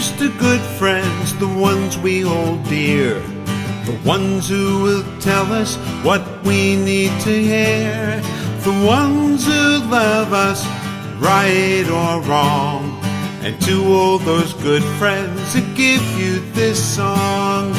Here's to good friends, the ones we hold dear, the ones who will tell us what we need to hear, the ones who love us, right or wrong, and to all those good friends who give you this song.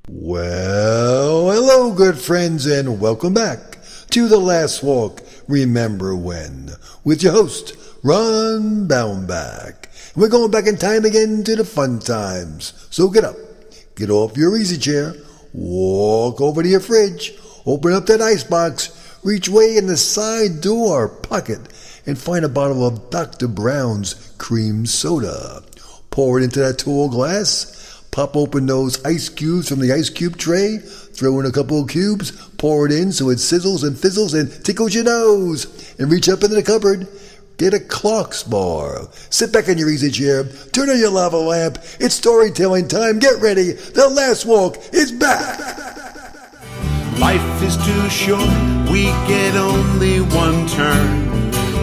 Well, hello, good friends, and welcome back to The Last Walk, Remember When, with your host, Ron Baumbach. We're going back in time again to the fun times. So get up, get off your easy chair, walk over to your fridge, open up that icebox, reach way in the side door pocket, and find a bottle of Dr. Brown's cream soda. Pour it into that tall glass, pop open those ice cubes from the ice cube tray, throw in a couple of cubes, pour it in so it sizzles and fizzles and tickles your nose, and reach up into the cupboard. Get a Clark's bar. Sit back in your easy chair. Turn on your lava lamp. It's storytelling time. Get ready. The Last Walk is back. Life is too short. We get only one turn.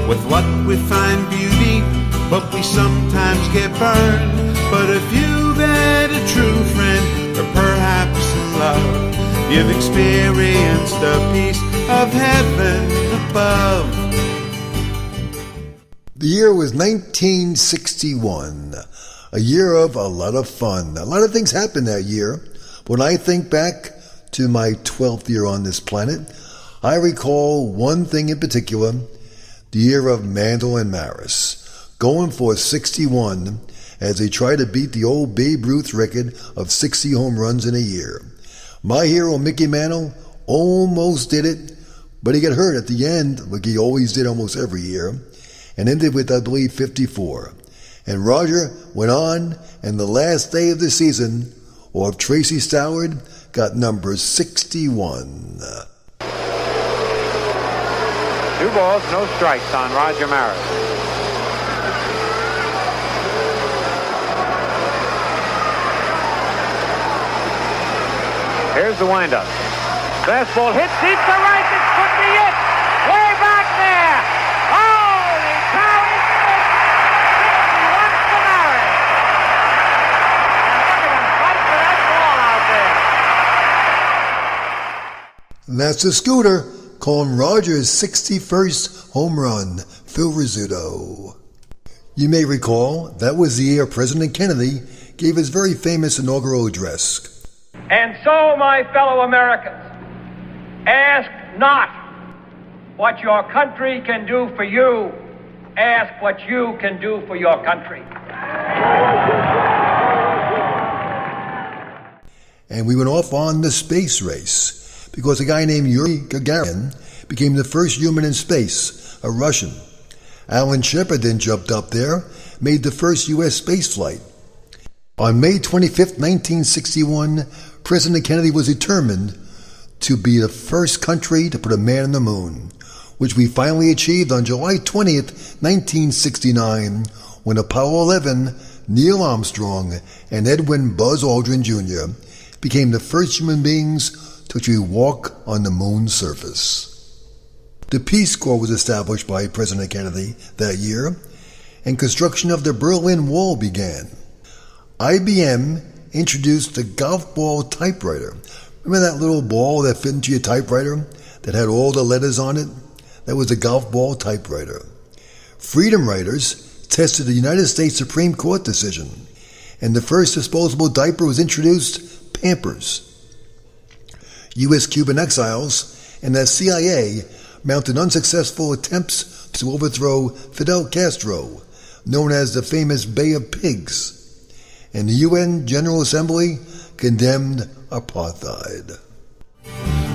With luck we find beauty, but we sometimes get burned. But if you've had a true friend, or perhaps love, you've experienced a piece of heaven above. The year was 1961, a year of a lot of fun. A lot of things happened that year. When I think back to my 12th year on this planet, I recall one thing in particular, the year of Mandel and Maris, going for 61 as they try to beat the old Babe Ruth record of 60 home runs in a year. My hero, Mickey Mantle, almost did it, but he got hurt at the end, like he always did almost every year, and ended with, I believe, 54. And Roger went on, and the last day of the season, or if Tracy Stoward, got number 61. 2 balls, no strikes on Roger Maris. Here's the windup. Fastball hit deep to right. This could be it. Way back there. Holy cow, he did it. 61 to Maris. And look at him fight for that ball out there. And that's the Scooter, calling Rogers' 61st home run, Phil Rizzuto. You may recall that was the year President Kennedy gave his very famous inaugural address. And so, my fellow Americans, ask not what your country can do for you, ask what you can do for your country. And we went off on the space race because a guy named Yuri Gagarin became the first human in space, a Russian. Alan Shepard then jumped up there, made the first U.S. space flight. On May 25, 1961, President Kennedy was determined to be the first country to put a man on the moon, which we finally achieved on July 20th, 1969, when Apollo 11, Neil Armstrong, and Edwin Buzz Aldrin Jr. became the first human beings to actually walk on the moon's surface. The Peace Corps was established by President Kennedy that year, and construction of the Berlin Wall began. IBM introduced the golf ball typewriter. Remember that little ball that fit into your typewriter that had all the letters on it? That was a golf ball typewriter. Freedom Writers tested the United States Supreme Court decision, and the first disposable diaper was introduced, Pampers. U.S. Cuban exiles and the CIA mounted unsuccessful attempts to overthrow Fidel Castro, known as the famous Bay of Pigs, and the UN General Assembly condemned apartheid.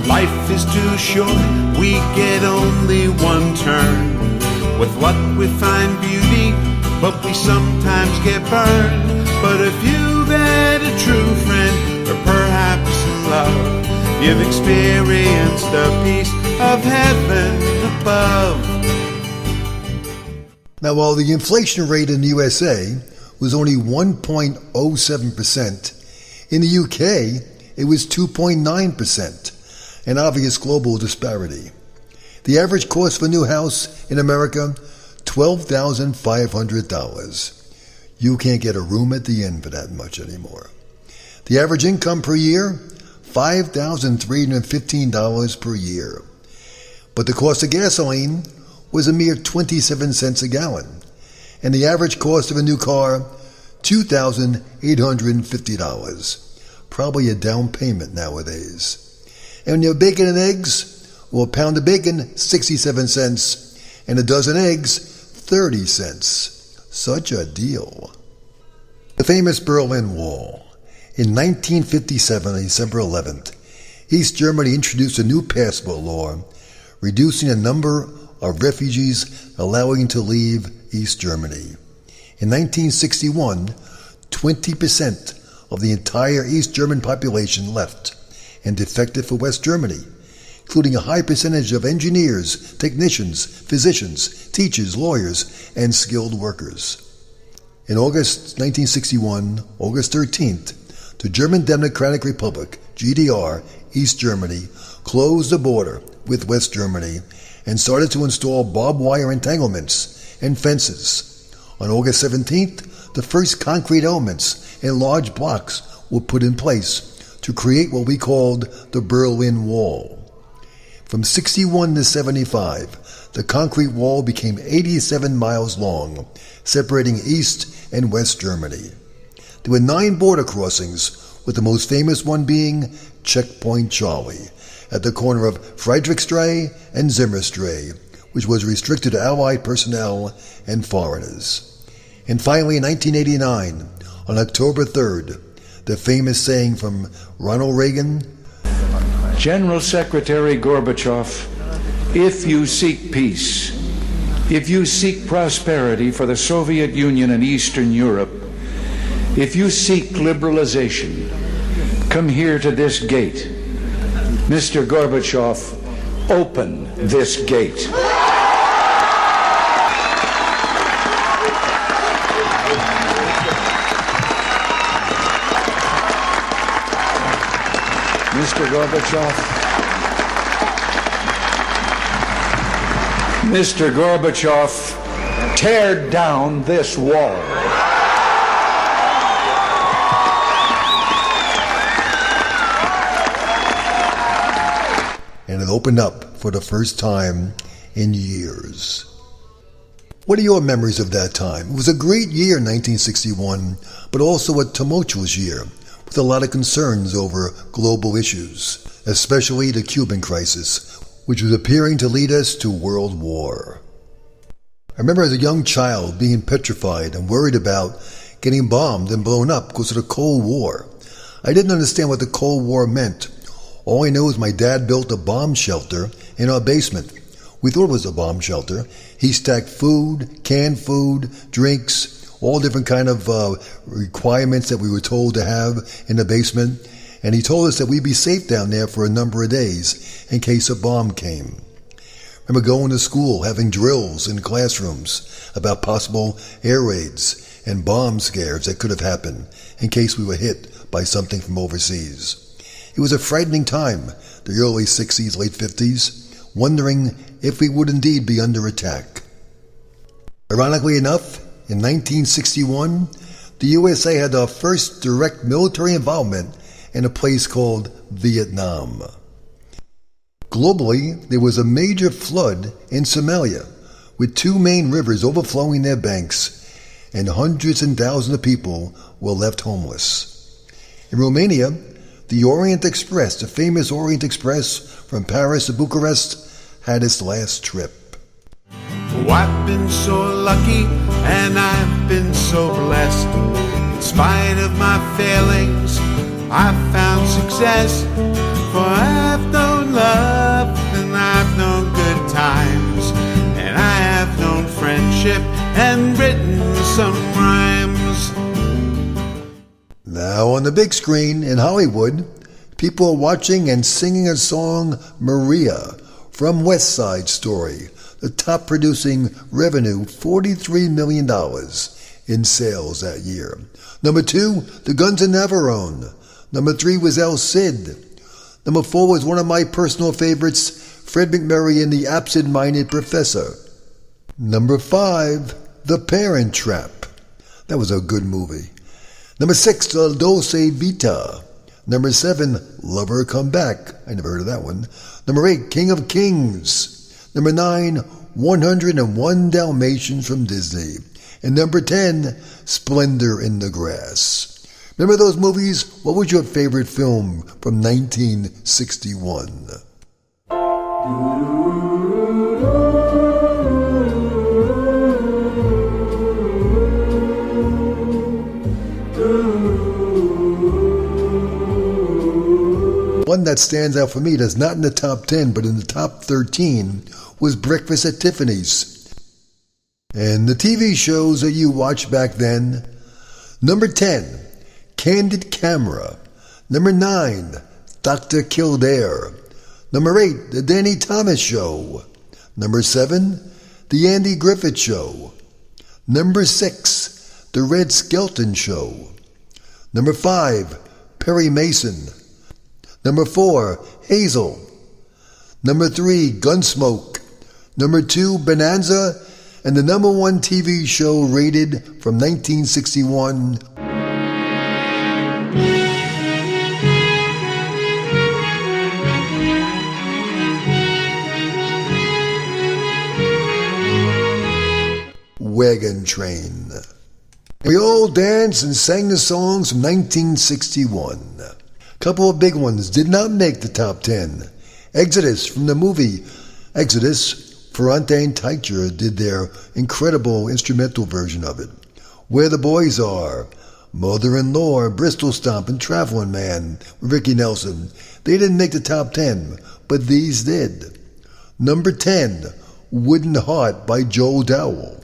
Life is too short, we get only one turn. With luck we find beauty, but we sometimes get burned. But if you've had a true friend, or perhaps love, you've experienced a piece of heaven above. Now, while the inflation rate in the USA was only 1.07%, in the UK it was 2.9%, an obvious global disparity. The average cost for a new house in America, $12,500. You can't get a room at the inn for that much anymore. The average income per year, $5,315 per year. But the cost of gasoline was a mere 27 cents a gallon, and the average cost of a new car, $2,850. Probably a down payment nowadays. And when you have bacon and eggs, well, a pound of bacon, 67 cents, and a dozen eggs, 30 cents. Such a deal. The famous Berlin Wall. In 1957, on December 11th, East Germany introduced a new passport law, reducing the number of refugees allowing to leave East Germany. In 1961, 20% of the entire East German population left and defected for West Germany, including a high percentage of engineers, technicians, physicians, teachers, lawyers, and skilled workers. In August 1961, August 13th, the German Democratic Republic, GDR, East Germany, closed the border with West Germany and started to install barbed wire entanglements and fences. On August 17th, the first concrete elements and large blocks were put in place to create what we called the Berlin Wall. From 61 to 75, the concrete wall became 87 miles long, separating East and West Germany. There were 9 border crossings, with the most famous one being Checkpoint Charlie, at the corner of Friedrichstraße and Zimmerstraße, which was restricted to Allied personnel and foreigners. And finally, in 1989, on October 3rd, the famous saying from Ronald Reagan, General Secretary Gorbachev, if you seek peace, if you seek prosperity for the Soviet Union and Eastern Europe, if you seek liberalization, come here to this gate. Mr. Gorbachev, open this gate. Mr. Gorbachev. Mr. Gorbachev, tear down this wall. And it opened up for the first time in years. What are your memories of that time? It was a great year, 1961, but also a tumultuous year, with a lot of concerns over global issues, especially the Cuban crisis, which was appearing to lead us to World War. I remember as a young child being petrified and worried about getting bombed and blown up because of the Cold War. I didn't understand what the Cold War meant. All I knew was my dad built a bomb shelter in our basement. We thought it was a bomb shelter. He stacked food, canned food, drinks, all different kind of requirements that we were told to have in the basement. And he told us that we'd be safe down there for a number of days in case a bomb came. I remember going to school, having drills in classrooms about possible air raids and bomb scares that could have happened in case we were hit by something from overseas. It was a frightening time, the early 60s, late 50s, wondering if we would indeed be under attack. Ironically enough, in 1961, the USA had our first direct military involvement in a place called Vietnam. Globally, there was a major flood in Somalia, with 2 main rivers overflowing their banks, and hundreds and thousands of people were left homeless. In Romania, the Orient Express, the famous Orient Express from Paris to Bucharest, had its last trip. Oh, I've been so lucky and I've been so blessed. In spite of my failings, I've found success. For I've known love and I've known good times, and I have known friendship and written some rhymes. Now on the big screen in Hollywood, people are watching and singing a song, Maria, from West Side Story, the top producing revenue, $43 million in sales that year. Number 2, The Guns of Navarone. Number 3 was El Cid. Number 4 was one of my personal favorites, Fred MacMurray and the Absent-Minded Professor. Number 5, The Parent Trap. That was a good movie. Number 6, La Dolce Vita. Number 7, Lover Come Back. I never heard of that one. Number 8, King of Kings. Number 9, 101 Dalmatians from Disney. And number 10, Splendor in the Grass. Remember those movies? What was your favorite film from 1961? One that stands out for me, that's not in the top 10, but in the top 13, was Breakfast at Tiffany's. And the TV shows that you watched back then: number 10, Candid Camera. Number 9, Dr. Kildare. Number 8, The Danny Thomas Show. Number 7, The Andy Griffith Show. Number 6, The Red Skelton Show. Number 5, Perry Mason. Number 4, Hazel. Number 3, Gunsmoke. Number 2, Bonanza. And the number 1 TV show rated from 1961, Wagon Train. We all danced and sang the songs from 1961. A couple of big ones did not make the top 10. Exodus from the movie Exodus. Ferrante and Teicher did their incredible instrumental version of it. Where the Boys Are, Mother-in-Law, Bristol Stomp, and Traveling Man with Ricky Nelson. They didn't make the top 10, but these did. Number 10, Wooden Heart by Joel Dowell.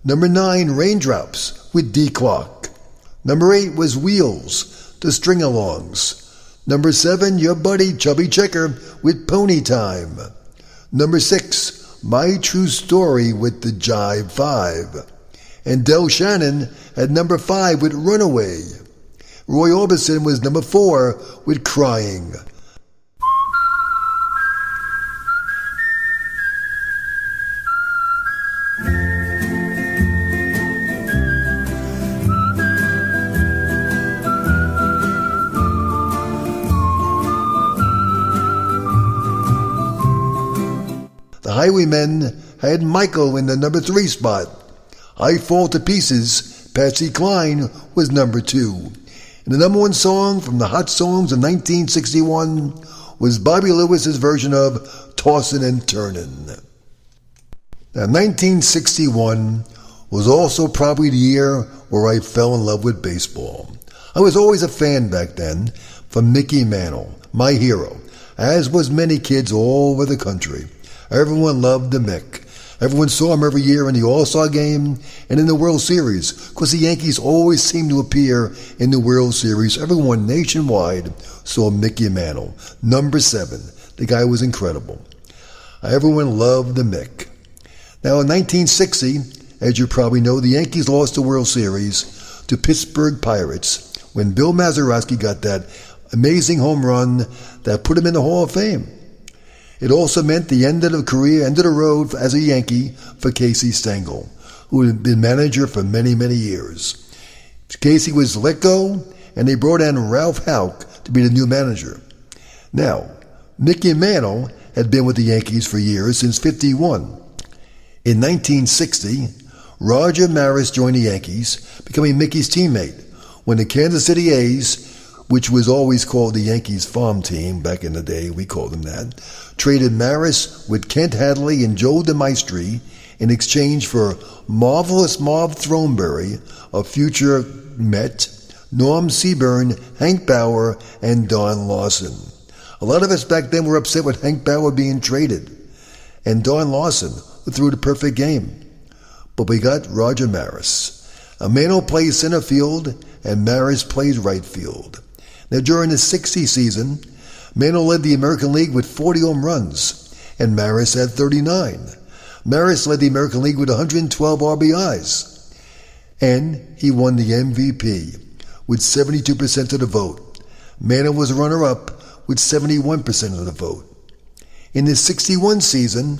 Number 9, Raindrops with Dee Clark. Number 8 was Wheels, the String-Alongs. Number 7, Your Buddy Chubby Checker with Pony Time. Number 6, My True Story with the Jive 5. And Del Shannon had number 5 with Runaway. Roy Orbison was number 4 with Crying. The Highwaymen had Michael in the number 3 spot. I Fall to Pieces, Patsy Cline, was number 2. And the number 1 song from the Hot Songs of 1961 was Bobby Lewis's version of Tossin' and Turnin'. Now, 1961 was also probably the year where I fell in love with baseball. I was always a fan back then from Mickey Mantle, my hero, as was many kids all over the country. Everyone loved the Mick. Everyone saw him every year in the All-Star Game and in the World Series, because the Yankees always seemed to appear in the World Series. Everyone nationwide saw Mickey Mantle, number 7. The guy was incredible. Everyone loved the Mick. Now, in 1960, as you probably know, the Yankees lost the World Series to Pittsburgh Pirates when Bill Mazeroski got that amazing home run that put him in the Hall of Fame. It also meant the end of the career, end of the road as a Yankee for Casey Stengel, who had been manager for many, many years. Casey was let go, and they brought in Ralph Houck to be the new manager. Now, Mickey Mantle had been with the Yankees for years, since '51. In 1960, Roger Maris joined the Yankees, becoming Mickey's teammate, when the Kansas City A's, which was always called the Yankees farm team back in the day, we called them that, traded Maris with Kent Hadley and Joe DeMaestri in exchange for Marvelous Marv Throneberry, a future Met, Norm Seaburn, Hank Bauer, and Don Lawson. A lot of us back then were upset with Hank Bauer being traded, and Don Lawson, who threw the perfect game. But we got Roger Maris. Mantle plays center field, and Maris plays right field. Now, during the '60 season, Mantle led the American League with 40 home runs, and Maris had 39. Maris led the American League with 112 RBIs, and he won the MVP with 72% of the vote. Mantle was runner-up with 71% of the vote. In the '61 season,